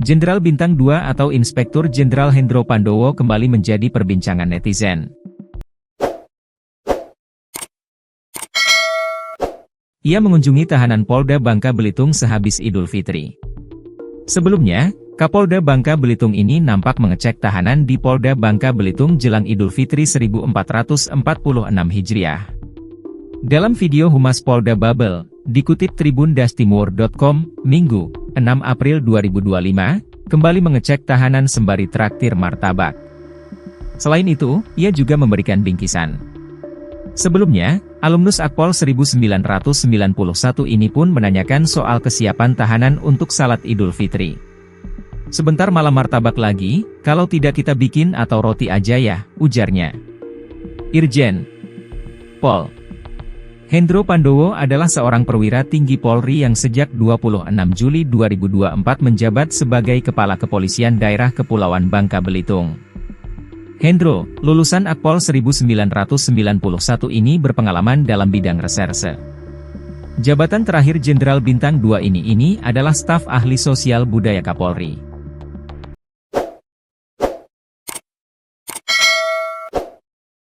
Jenderal Bintang 2 atau Inspektur Jenderal Hendro Pandowo kembali menjadi perbincangan netizen. Ia mengunjungi tahanan Polda Bangka Belitung sehabis Idul Fitri. Sebelumnya, Kapolda Bangka Belitung ini nampak mengecek tahanan di Polda Bangka Belitung jelang Idul Fitri 1446 Hijriah. Dalam video Humas Polda Babel, dikutip tribundastimur.com, Minggu, 6 April 2025, kembali mengecek tahanan sembari traktir martabak. Selain itu, ia juga memberikan bingkisan. Sebelumnya, alumnus Akpol 1991 ini pun menanyakan soal kesiapan tahanan untuk salat Idul Fitri. "Sebentar malam martabak lagi, kalau tidak kita bikin atau roti aja ya," ujarnya. Irjen Pol Hendro Pandowo adalah seorang perwira tinggi Polri yang sejak 26 Juli 2024 menjabat sebagai Kepala Kepolisian Daerah Kepulauan Bangka Belitung. Hendro, lulusan Akpol 1991 ini berpengalaman dalam bidang reserse. Jabatan terakhir Jenderal Bintang 2 ini adalah staf ahli sosial budaya Kapolri.